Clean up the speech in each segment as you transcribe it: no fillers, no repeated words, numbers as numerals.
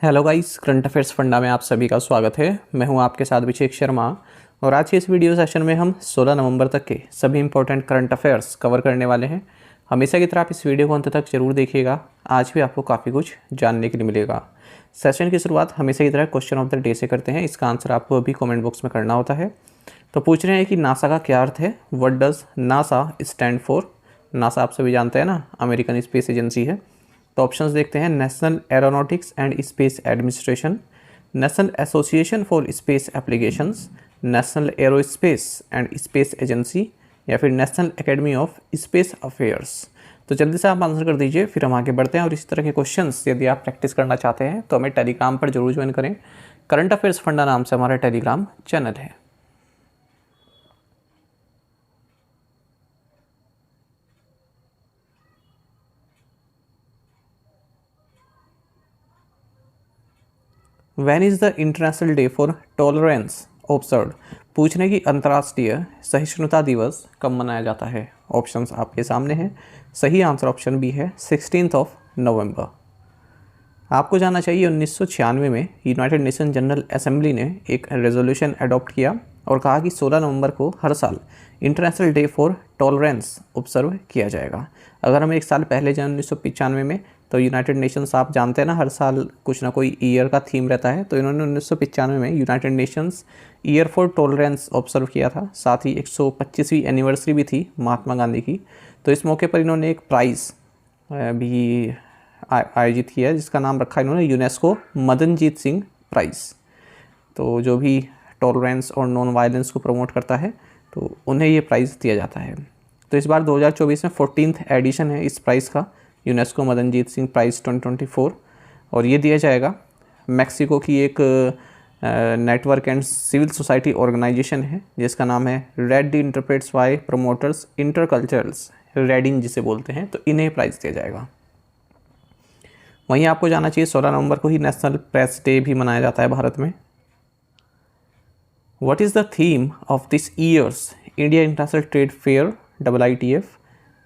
Hello guys, current affairs funda में आप सभी का स्वागत है। मैं हूं आपके साथ अभिषेक शर्मा और आज के इस वीडियो सेशन में हम 16 नवंबर तक के सभी इंपॉर्टेंट करंट अफेयर्स कवर करने वाले हैं। हमेशा की तरह आप इस वीडियो को अंत तक जरूर देखिएगा। आज भी आपको काफ़ी कुछ जानने के लिए मिलेगा। सेशन की शुरुआत हमेशा की तरह क्वेश्चन ऑफ द डे से करते हैं। इसका आंसर आपको अभी कॉमेंट बॉक्स में करना होता है। तो पूछ रहे हैं कि नासा का क्या अर्थ है। What does NASA stand for. NASA आप सभी जानते हैं ना, अमेरिकन स्पेस एजेंसी है। तो ऑप्शंस देखते हैं। National aeronautics and space administration, national association for space applications, national aerospace and space agency या फिर national academy of space affairs. तो जल्दी से आप आंसर कर दीजिए, फिर हम आगे बढ़ते हैं। और इसी तरह के क्वेश्चंस यदि आप प्रैक्टिस करना चाहते हैं तो हमें टेलीग्राम पर जरूर ज्वाइन करें। करंट अफेयर्स फंडा नाम से हमारा टेलीग्राम चैनल है। When is the international day for tolerance observed. पूछने की अंतर्राष्ट्रीय सहिष्णुता दिवस कब मनाया जाता है। ऑप्शंस आपके सामने हैं। सही आंसर ऑप्शन बी है 16 नवंबर। आपको जानना चाहिए 1996 में यूनाइटेड नेशन जनरल असेंबली ने एक रेजोल्यूशन अडॉप्ट किया और कहा कि 16 नवंबर को हर साल international day for tolerance observe किया जाएगा। अगर हम एक साल पहले जाएं 1995 में, तो यूनाइटेड नेशंस आप जानते हैं ना, हर साल कुछ ना कोई ईयर का थीम रहता है। तो इन्होंने 1995 में United Nations year for tolerance observe किया था। साथ ही 125वीं एनिवर्सरी भी थी महात्मा गांधी की। तो इस मौके पर इन्होंने एक प्राइज़ भी आयोजित किया है जिसका नाम रखा इन्होंने यूनेस्को मदनजीत सिंह प्राइज़। तो जो भी टॉलरेंस और नॉन वायलेंस को प्रमोट करता है तो उन्हें ये प्राइज़ दिया जाता है। तो इस बार 2024 में 14th एडिशन है इस प्राइज़ का, यूनेस्को मदनजीत सिंह प्राइज़ 2024। और ये दिया जाएगा मैक्सिको की एक network and civil society organisation है जिसका नाम है red interprets y promoters interculturals, Redin जिसे बोलते हैं। तो इन्हें प्राइज़ दिया जाएगा। वहीं आपको जाना चाहिए 16 नवंबर को ही नेशनल प्रेस डे भी मनाया जाता है भारत में। What is the theme of this years India International Trade Fair IITF।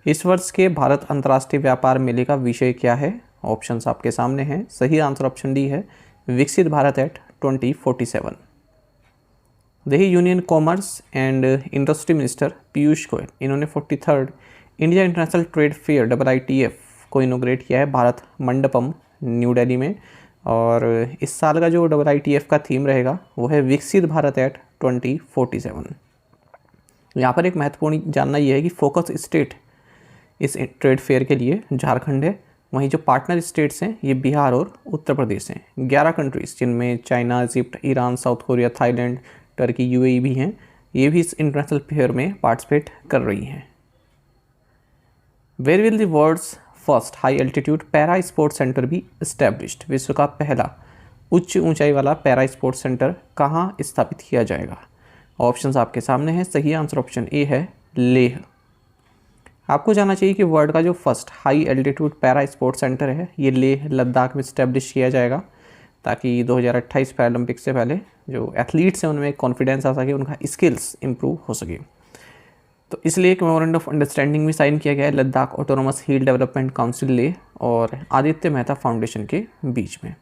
इस वर्ष के भारत अंतर्राष्ट्रीय व्यापार मेले का विषय क्या है। ऑप्शंस आपके सामने हैं। सही आंसर ऑप्शन डी है Viksit Bharat at 2047। Delhi union commerce and industry minister Piyush Goyal इन्होंने 43rd India International Trade Fair IITF को इनोग्रेट किया है भारत मंडपम न्यू दिल्ली में। और इस साल का जो IITF का थीम रहेगा वो है विकसित भारत एट 2047। यहाँ पर एक महत्वपूर्ण जानना यह है कि फोकस स्टेट इस ट्रेड फेयर के लिए झारखंड है। वहीं जो पार्टनर स्टेट्स हैं ये बिहार और उत्तर प्रदेश हैं। 11 कंट्रीज़ जिनमें China, Egypt, Iran, south Korea, Thailand, Turkey, UAE भी हैं, ये भी इस इंटरनेशनल फेयर में पार्टिसिपेट कर रही हैं। Where will the world's first high altitude para sports centre भी इस्टेब्लिश्ड। विश्व का पहला उच्च ऊंचाई वाला पैरा स्पोर्ट्स सेंटर कहाँ स्थापित किया जाएगा। ऑप्शंस आपके सामने हैं। सही आंसर ऑप्शन ए है लेह। आपको जानना चाहिए कि वर्ल्ड का जो first high altitude para sports centre है ये लेह लद्दाख में इस्टेब्लिश किया जाएगा ताकि 2028 पैरालंपिक्स से पहले जो एथलीट्स हैं उनमें कॉन्फिडेंस आ सके, उनका स्किल्स इंप्रूव हो सके। तो इसलिए एक मेमोरेंडम ऑफ अंडरस्टैंडिंग भी साइन किया गया है लद्दाख ऑटोनोमस हिल डेवलपमेंट काउंसिल लेह और आदित्य मेहता फाउंडेशन के बीच में।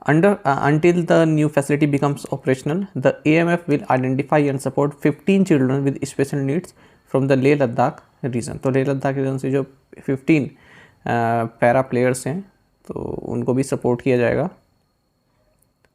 Until the new facility becomes operational, the AMF will identify and support 15 children with special needs from the Leh Ladakh region। तो लेह लद्दाख रीजन से जो 15 पैरा प्लेयर्स हैं तो उनको भी सपोर्ट किया जाएगा।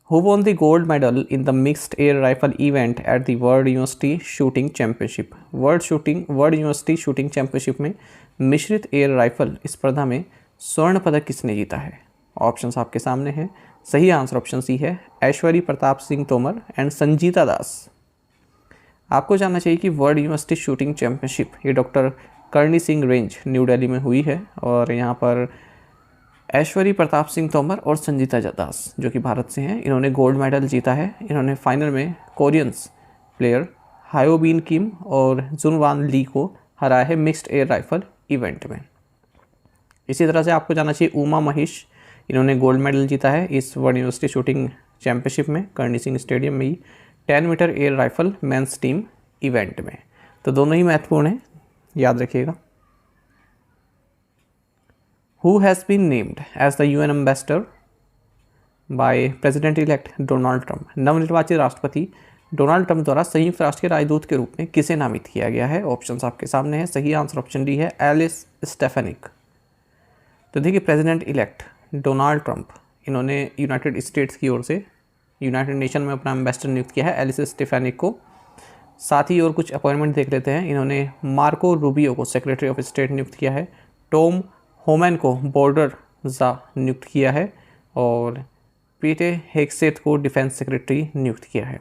Who won the gold medal in the mixed air rifle event at the World University Shooting Championship। World university shooting championship में मिश्रित एयर राइफल स्पर्धा में स्वर्ण पदक किसने जीता है। ऑप्शंस आपके सामने हैं। सही आंसर ऑप्शन सी है ऐश्वर्य प्रताप सिंह तोमर एंड संजीता दास। आपको जानना चाहिए कि वर्ल्ड यूनिवर्सिटी शूटिंग चैंपियनशिप ये doctor Karni Singh range new Delhi में हुई है और यहाँ पर ऐश्वर्य प्रताप सिंह तोमर और संजीता दास जो कि भारत से हैं, इन्होंने गोल्ड मेडल जीता है। इन्होंने फाइनल में कोरियंस प्लेयर हायोबिन किम और जुनवान ली को हराया है मिक्स्ड एयर राइफल इवेंट में। इसी तरह से आपको जानना चाहिए उमा महेश, इन्होंने गोल्ड मेडल जीता है इस वर्ल्ड यूनिवर्सिटी शूटिंग चैंपियनशिप में करणी सिंह स्टेडियम में ही 10 metre air rifle men's team event में। तो दोनों ही महत्वपूर्ण हैं, याद रखिएगा। Who has been named as the UN ambassador by president elect Donald Trump. नवनिर्वाचित राष्ट्रपति डोनाल्ड ट्रंप द्वारा संयुक्त राष्ट्र के राजदूत के रूप में किसे नामित किया गया है? ऑप्शंस आपके सामने है। सही आंसर ऑप्शन डी है एलिस स्टेफेनिक। तो देखिए प्रेसिडेंट इलेक्ट डोनाल्ड ट्रंप, इन्होंने यूनाइटेड स्टेट्स की ओर से यूनाइटेड नेशन में अपना एम्बेसडर नियुक्त किया है एलिस स्टेफेनिक को। साथ ही और कुछ अपॉइंटमेंट देख लेते हैं। इन्होंने मार्को रूबियो को सेक्रेटरी ऑफ स्टेट नियुक्त किया है, टॉम होमैन को बॉर्डर नियुक्त किया है और पीटे हेगसेथ को डिफेंस सेक्रेटरी नियुक्त किया है।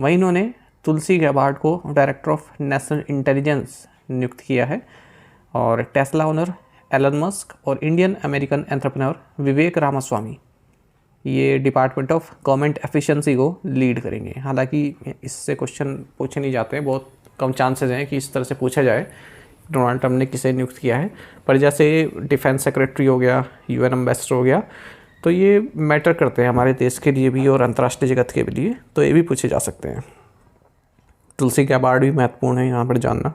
वहीं इन्होंने तुलसी गैबार्ड को डायरेक्टर ऑफ नेशनल इंटेलिजेंस नियुक्त किया है और टेस्ला ओनर एलन मस्क और इंडियन अमेरिकन एंटरप्रेन्योर विवेक रामास्वामी ये डिपार्टमेंट ऑफ गवर्नमेंट एफिशिएंसी को लीड करेंगे। हालांकि इससे क्वेश्चन पूछे नहीं जाते हैं, बहुत कम चांसेस हैं कि इस तरह से पूछा जाए डोनाल्ड ट्रंप ने किसे नियुक्त किया है। पर जैसे डिफेंस सेक्रेटरी हो गया, यूएन एम्बेसडर हो गया, तो ये मैटर करते हैं हमारे देश के लिए भी और अंतर्राष्ट्रीय जगत के लिए, तो ये भी पूछे जा सकते हैं। तुलसी गैबार्ड भी महत्वपूर्ण है यहाँ पर जानना।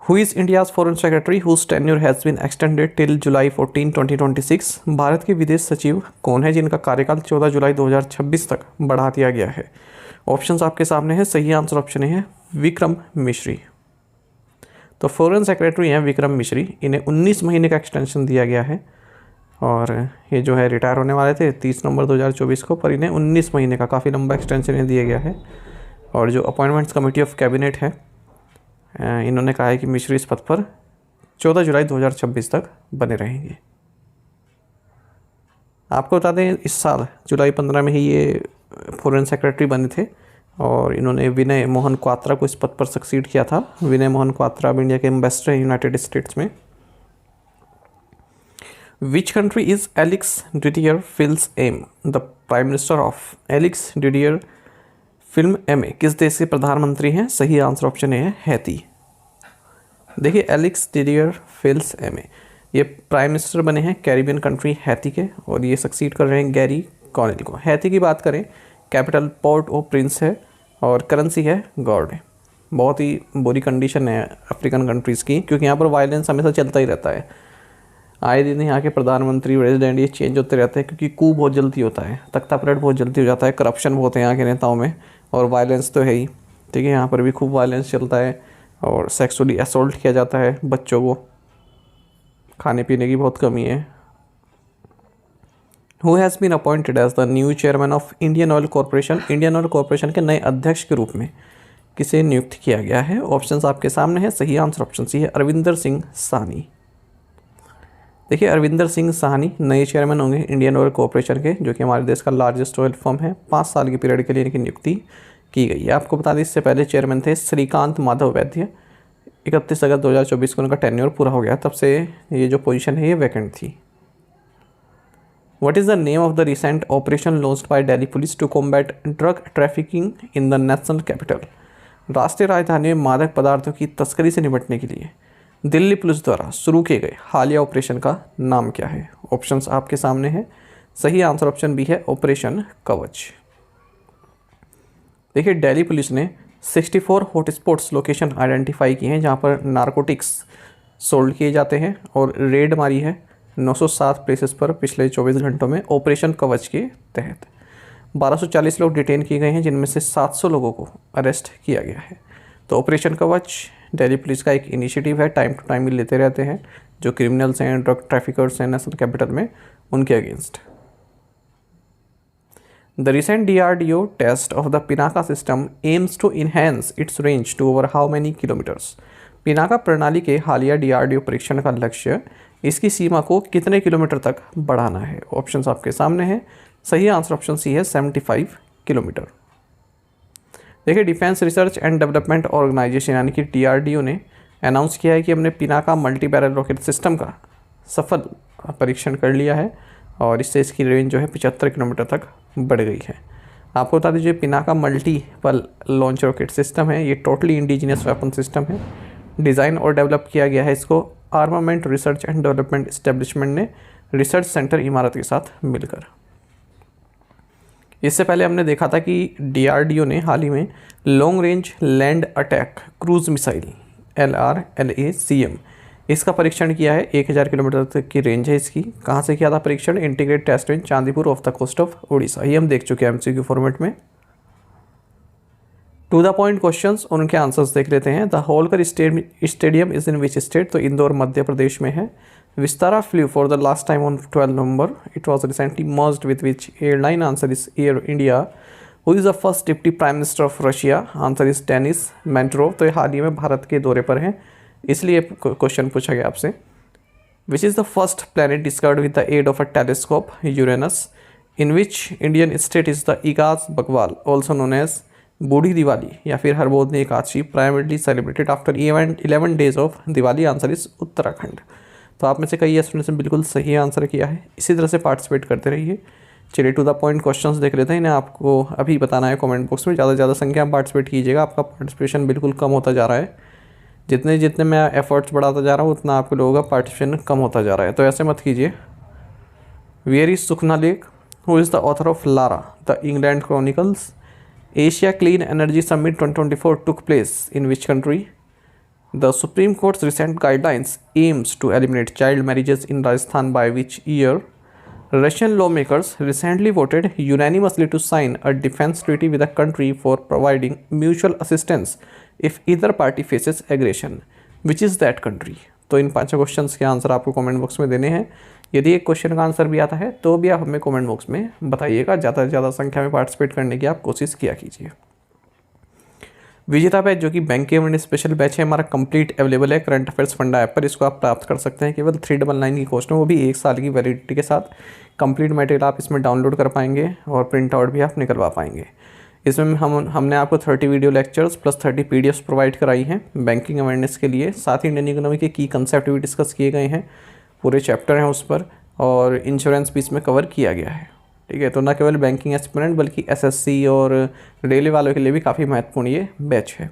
Who is India's foreign secretary whose tenure has been extended till July 14, 2026? Bharat के विदेश सचिव कौन है जिनका कार्यकाल 14 जुलाई 2026 तक बढ़ा दिया गया है? ऑप्शंस आपके सामने है। सही आंसर ऑप्शन है विक्रम मिश्री। तो फॉरेन सेक्रेटरी हैं विक्रम मिश्री, इन्हें 19 महीने का एक्सटेंशन दिया गया है और ये जो है रिटायर होने वाले थे 30 नवंबर 2024 को, पर इन्हें 19 महीने का काफ़ी लंबा एक्सटेंशन इन्हें दिया गया है। और जो अपॉइंटमेंट्स कमेटी ऑफ कैबिनेट है, इन्होंने कहा है कि मिश्री इस पद पर 14 जुलाई 2026 तक बने रहेंगे। आपको बता दें इस साल जुलाई 15 में ही ये फॉरेन सेक्रेटरी बने थे और इन्होंने विनय मोहन क्वात्रा को इस पद पर सक्सीड किया था। विनय मोहन क्वात्रा अब इंडिया के एम्बेसडर हैं यूनाइटेड स्टेट्स में। Which country is Alex Didier Fils Aime the prime minister of? Alex Didier Fils Aime किस देश के प्रधानमंत्री हैं? सही आंसर ऑप्शन है हैती। देखिए एलेक्स डिडियर फिल्स एम ये प्राइम मिनिस्टर बने हैं कैरिबियन कंट्री हैती के और ये सक्सीड कर रहे हैं गैरी कॉनेल को। हैती की बात करें, कैपिटल पोर्ट ओ प्रिंस है और करेंसी है गॉर्ड है। बहुत ही बुरी कंडीशन है अफ्रीकन कंट्रीज़ की, क्योंकि यहाँ पर वायलेंस हमेशा चलता ही रहता है। आए दिन यहाँ के प्रधानमंत्री प्रेसिडेंट ये चेंज होते रहते हैं, क्योंकि कू बहुत जल्दी होता है, तख्ता पलट बहुत जल्दी हो जाता है, करप्शन बहुत है यहाँ के नेताओं में और वायलेंस तो है ही। ठीक है, यहाँ पर भी खूब वायलेंस चलता है और सेक्सुअली असॉल्ट किया जाता है बच्चों को। खाने पीने की बहुत कमी है। Who has been appointed as the new chairman of Indian Oil Corporation? Indian Oil Corporation के नए अध्यक्ष के रूप में किसे नियुक्त किया गया है? ऑप्शंस आपके सामने है। सही आंसर ऑप्शन सी है अरविंदर सिंह साहनी। देखिए अरविंदर सिंह साहनी नए चेयरमैन होंगे इंडियन ऑयल कॉरपोरेशन के, जो कि हमारे देश का लार्जेस्ट ऑयल फर्म है। 5 साल के पीरियड के लिए इनकी नियुक्ति की गई है। आपको बता दें इससे पहले चेयरमैन थे श्रीकांत माधव वैद्य। 31 अगस्त 2024 को उनका टेन्योर पूरा हो गया, तब से ये जो पोजीशन है ये वैकेंट थी। What is the name of the recent operation launched by Delhi police to combat drug trafficking in the national capital? राष्ट्रीय राजधानी में मादक पदार्थों की तस्करी से निपटने के लिए दिल्ली पुलिस द्वारा शुरू किए गए हालिया ऑपरेशन का नाम क्या है? ऑप्शंस आपके सामने है। सही आंसर ऑप्शन बी है ऑपरेशन कवच। देखिए दिल्ली पुलिस ने 64 हॉटस्पॉट्स लोकेशन आइडेंटिफाई किए हैं जहां पर नारकोटिक्स सोल्ड किए जाते हैं और रेड मारी है 907 प्लेसेस पर पिछले 24 घंटों में ऑपरेशन कवच के तहत। 1240 लोग डिटेन किए गए हैं, जिनमें से 700 लोगों को अरेस्ट किया गया है। तो ऑपरेशन कवच दिल्ली पुलिस का एक इनिशिएटिव है, टाइम टू टाइम लेते रहते हैं जो क्रिमिनल्स हैं, ड्रग ट्रैफिकर्स हैं नेशनल कैपिटल में, उनके against. The recent DRDO test of the Pinaka system aims to enhance its range to over how many kilometres? Pinaka प्रणाली के हालिया DRDO परीक्षण का लक्ष्य इसकी सीमा को कितने किलोमीटर तक बढ़ाना है? ऑप्शंस आपके सामने हैं। सही आंसर ऑप्शन सी है 75 किलोमीटर। देखिए defence research and development organisation यानी कि DRDO ने अनाउंस किया है कि हमने Pinaka multi barrel rocket system का सफल परीक्षण कर लिया है और इससे इसकी रेंज जो है 75 किलोमीटर तक बढ़ गई है। आपको बता दीजिए Pinaka multiple launch rocket system है, ये टोटली इंडिजिनियस वेपन सिस्टम है। डिज़ाइन और डेवलप किया गया है इसको armament research and development establishment ने रिसर्च सेंटर इमारत के साथ मिलकर। इससे पहले हमने देखा था कि DRDO ने हाल ही में long range land attack cruise missile LRLACM इसका परीक्षण किया है, 1000 किलोमीटर तक की रेंज है इसकी। कहाँ से किया था परीक्षण? Integrated test range Chandipur off the coast of Orissa. ये हम देख चुके हैं एमसीक्यू फॉर्मेट में। टू द पॉइंट क्वेश्चंस, उनके आंसर्स देख लेते हैं। The Holkar stadium is in which state? तो इंदौर मध्य प्रदेश में है। Vistara flew for the last time on 12 November. It was recently merged with which airline? Answer is Air India. Who is the first deputy prime minister of Russia? Answer is Denis Manturov. तो ये हाल ही में भारत के दौरे पर हैं, इसलिए question पूछा गया आपसे। Which is the first planet discovered with the aid of a telescope? Uranus. In which Indian state is the Igas Bagwal also known as Budhi Diwali या फिर Harbodhni Ekadashi primarily celebrated after 11 days of Diwali? Answer is Uttarakhand. तो आप में से कई स्टूडेंट्स ने बिल्कुल सही आंसर किया है। इसी तरह से पार्टिसिपेट करते रहिए। चलिए टू द पॉइंट क्वेश्चंस देख लेते हैं। इन्हें आपको अभी बताना है कमेंट बॉक्स में। ज़्यादा से ज़्यादा संख्या में पार्टिसिपेट कीजिएगा। आपका पार्टिसिपेशन बिल्कुल कम होता जा रहा है। जितने जितने मैं एफर्ट्स बढ़ाता जा रहा हूँ उतना आपके लोगों का पार्टिसिपेशन कम होता जा रहा है, तो ऐसे मत कीजिए। Where is Sukhna lake? Who is the author of Lara the England chronicles? Asia Clean Energy Summit 2024 took place in which country? The Supreme Court's recent guidelines aims to eliminate child marriages in Rajasthan by which year? Russian lawmakers recently voted unanimously to sign a defense treaty with a country for providing mutual assistance if either party faces aggression. Which is that country? तो इन 5 questions के answer आपको comment box में देने हैं। यदि एक question का answer भी आता है तो भी आप हमें कमेंट बॉक्स में बताइएगा। ज़्यादा से ज़्यादा संख्या में पार्टिसिपेट करने की आप कोशिश किया कीजिए। विजेता बैच जो कि बैंक एवं स्पेशल बैच है हमारा कंप्लीट अवेलेबल है करंट अफेयर्स फंडा ऐप पर। इसको आप प्राप्त कर सकते हैं केवल 399 की कॉस्ट में, वो भी 1 साल की वैलिडिटी के साथ। कंप्लीट मटेरियल आप इसमें डाउनलोड कर पाएंगे और प्रिंट आउट भी आप निकलवा पाएंगे। इसमें हमने आपको 30 video lectures plus 30 PDFs provide कराई हैं बैंकिंग अवेयरनेस के लिए। साथ ही इंडियन इकोनॉमी के की कंसेप्ट भी डिस्कस किए गए हैं, पूरे चैप्टर हैं उस पर, और इंश्योरेंस भी इसमें कवर किया गया है। ठीक है, तो न केवल बैंकिंग एस्पिरेंट बल्कि एसएससी और रेलवे वालों के लिए भी काफ़ी महत्वपूर्ण ये बैच है।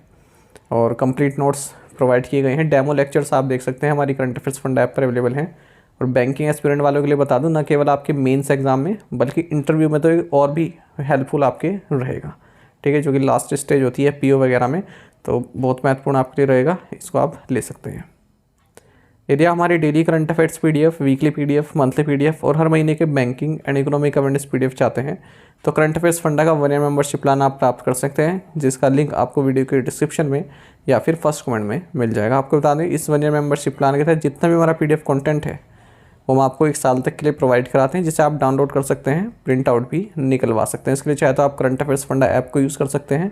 और कंप्लीट नोट्स प्रोवाइड किए गए हैं। डेमो लेक्चर्स आप देख सकते हैं हमारी करंट अफेयर्स फंड ऐप पर अवेलेबल हैं। और बैंकिंग एस्पिरेंट वालों के लिए बता दूं, न केवल आपके मेंस एग्जाम में बल्कि इंटरव्यू में तो और भी हेल्पफुल आपके रहेगा। ठीक है, जो कि लास्ट स्टेज होती है पीओ वगैरह में, तो बहुत महत्वपूर्ण आपके लिए रहेगा। इसको आप ले सकते हैं। यदि आप हमारे daily current affairs PDF, weekly PDF, monthly PDF और हर महीने के banking and economic awareness PDF चाहते हैं तो करंट अफेयर्स फंडा का 1 ईयर मेंबरशिप प्लान आप प्राप्त कर सकते हैं, जिसका लिंक आपको वीडियो के डिस्क्रिप्शन में या फिर फर्स्ट कमेंट में मिल जाएगा। आपको बता दें, इस 1 ईयर मेंबरशिप प्लान के तहत जितना भी हमारा पीडीएफ कंटेंट है वो हम आपको 1 साल तक के लिए प्रोवाइड कराते हैं, जिसे आप डाउनलोड कर सकते हैं, प्रिंट आउट भी निकलवा सकते हैं। इसके लिए चाहे तो आप करंट अफेयर्स फंडा ऐप को यूज़ कर सकते हैं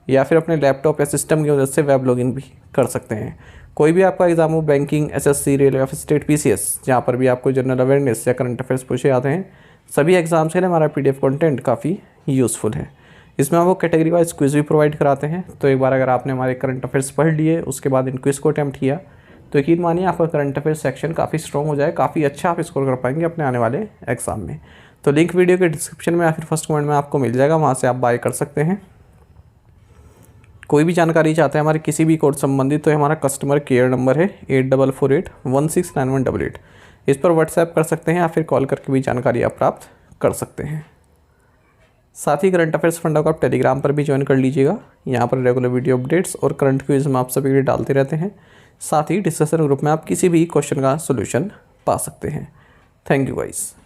या फिर अपने लैपटॉप या सिस्टम की मदद से वेब लॉगिन भी कर सकते हैं। कोई भी आपका एग्जाम हो, बैंकिंग, एसएससी, रेलवे या फिर स्टेट पीसीएस, जहाँ पर भी आपको जनरल अवेयरनेस या करंट अफेयर्स पूछे जाते हैं, सभी एग्जाम्स के लिए हमारा पीडीएफ कंटेंट काफ़ी यूज़फुल है। इसमें हम वो कैटेगरी वाइज क्विज भी प्रोवाइड कराते हैं। तो एक बार अगर आपने हमारे करंट अफेयर्स पढ़ लिए, उसके बाद इन क्विज को अटैम्प्ट किया, तो यकीन मानिए आपका करंट अफेयर्स सेक्शन काफ़ी स्ट्रॉन्ग हो जाए, काफ़ी अच्छा आप स्कोर कर पाएंगे अपने आने वाले एग्जाम में। तो लिंक वीडियो के डिस्क्रिप्शन में या फिर फर्स्ट कमेंट में आपको मिल जाएगा, वहाँ से आप बाय कर सकते हैं। कोई भी जानकारी चाहते हैं हमारे किसी भी कोर्स संबंधित, तो हमारा कस्टमर केयर नंबर है 8448169188। इस पर व्हाट्सएप कर सकते हैं या फिर कॉल करके भी जानकारी आप प्राप्त कर सकते हैं। साथ ही करंट अफेयर्स फंडा को आप टेलीग्राम पर भी ज्वाइन कर लीजिएगा। यहाँ पर रेगुलर वीडियो अपडेट्स और करंट क्विज हम आप सभी के लिए डालते रहते हैं। साथ ही डिस्कशन ग्रुप में आप किसी भी क्वेश्चन का सोल्यूशन पा सकते हैं। Thank you guys.